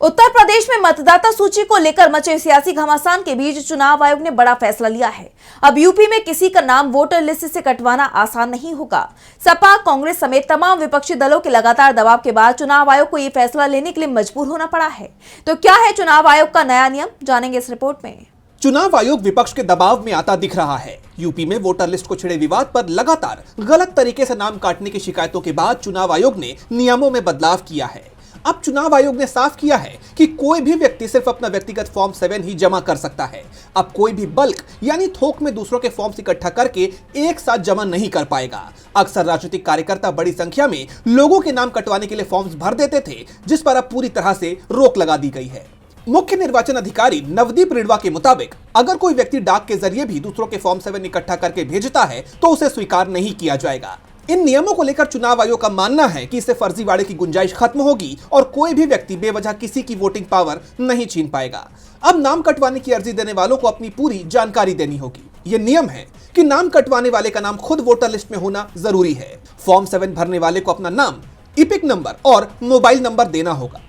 उत्तर प्रदेश में मतदाता सूची को लेकर मचे सियासी घमासान के बीच चुनाव आयोग ने बड़ा फैसला लिया है। अब यूपी में किसी का नाम वोटर लिस्ट से कटवाना आसान नहीं होगा। सपा, कांग्रेस समेत तमाम विपक्षी दलों के लगातार दबाव के बाद चुनाव आयोग को ये फैसला लेने के लिए मजबूर होना पड़ा है। तो क्या है चुनाव आयोग का नया नियम, जानेंगे इस रिपोर्ट में। चुनाव आयोग विपक्ष के दबाव में आता दिख रहा है। यूपी में वोटर लिस्ट को छिड़े विवाद पर लगातार गलत तरीके से नाम काटने की शिकायतों के बाद चुनाव आयोग ने नियमों में बदलाव किया है। अब चुनाव आयोग ने साफ किया है कि कोई भी व्यक्ति सिर्फ अपना व्यक्तिगत फॉर्म 7 ही जमा कर सकता है। अब कोई भी बल्क यानी थोक में दूसरों के फॉर्म्स इकट्ठा करके एक साथ जमा नहीं कर पाएगा। अक्सर राजनीतिक कार्यकर्ता बड़ी संख्या में लोगों के नाम कटवाने के लिए फॉर्म्स भर देते थे, जिस पर अब पूरी तरह से रोक लगा दी गई है। मुख्य निर्वाचन अधिकारी नवदीप रिडवा के मुताबिक अगर कोई व्यक्ति डाक के जरिए भी दूसरों के फॉर्म 7 इकट्ठा करके भेजता है तो उसे स्वीकार नहीं किया जाएगा। इन नियमों को लेकर चुनाव आयोग का मानना है कि इससे फर्जीवाड़े की गुंजाइश खत्म होगी और कोई भी व्यक्ति बेवजह किसी की वोटिंग पावर नहीं छीन पाएगा। अब नाम कटवाने की अर्जी देने वालों को अपनी पूरी जानकारी देनी होगी। ये नियम है कि नाम कटवाने वाले का नाम खुद वोटर लिस्ट में होना जरूरी है। फॉर्म 7 भरने वाले को अपना नाम, इपिक नंबर और मोबाइल नंबर देना होगा।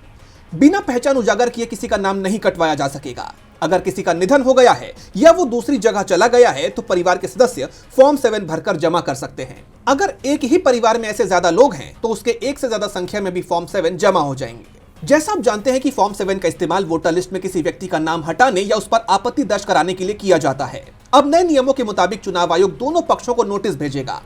बिना पहचान उजागर किए किसी का नाम नहीं कटवाया जा सकेगा। अगर किसी का निधन हो गया है या वो दूसरी जगह चला गया है तो परिवार के सदस्य फॉर्म 7 भरकर जमा कर सकते हैं। अगर एक ही परिवार में ऐसे ज्यादा लोग हैं तो उसके एक से ज्यादा संख्या में भी फॉर्म 7 जमा हो जाएंगे। जैसा आप जानते हैं कि फॉर्म 7 का इस्तेमाल वोटर लिस्ट में किसी व्यक्ति का नाम हटाने या उस पर आपत्ति दर्ज कराने के लिए किया जाता है। अब नए नियमों के मुताबिक चुनाव आयोग दोनों पक्षों को नोटिस भेजेगा।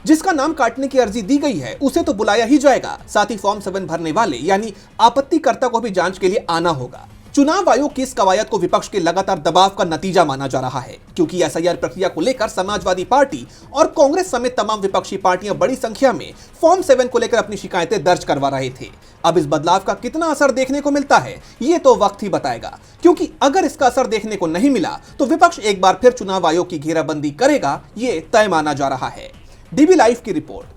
जिसका नाम काटने की अर्जी दी गई है उसे तो बुलाया ही जाएगा, साथ ही फॉर्म 7 भरने वाले यानी आपत्तिकर्ता को भी जांच के लिए आना होगा। चुनाव आयोग की इस कवायद को विपक्ष के लगातार दबाव का नतीजा माना जा रहा है, क्योंकि एसआईआर प्रक्रिया को लेकर समाजवादी पार्टी और कांग्रेस समेत तमाम विपक्षी पार्टियां बड़ी संख्या में फॉर्म 7 को लेकर अपनी शिकायतें दर्ज करवा रहे थे। अब इस बदलाव का कितना असर देखने को मिलता है ये तो वक्त ही बताएगा, क्योंकि अगर इसका असर देखने को नहीं मिला तो विपक्ष एक बार फिर चुनाव आयोग की घेराबंदी करेगा, ये तय माना जा रहा है। डीबी लाइव की रिपोर्ट।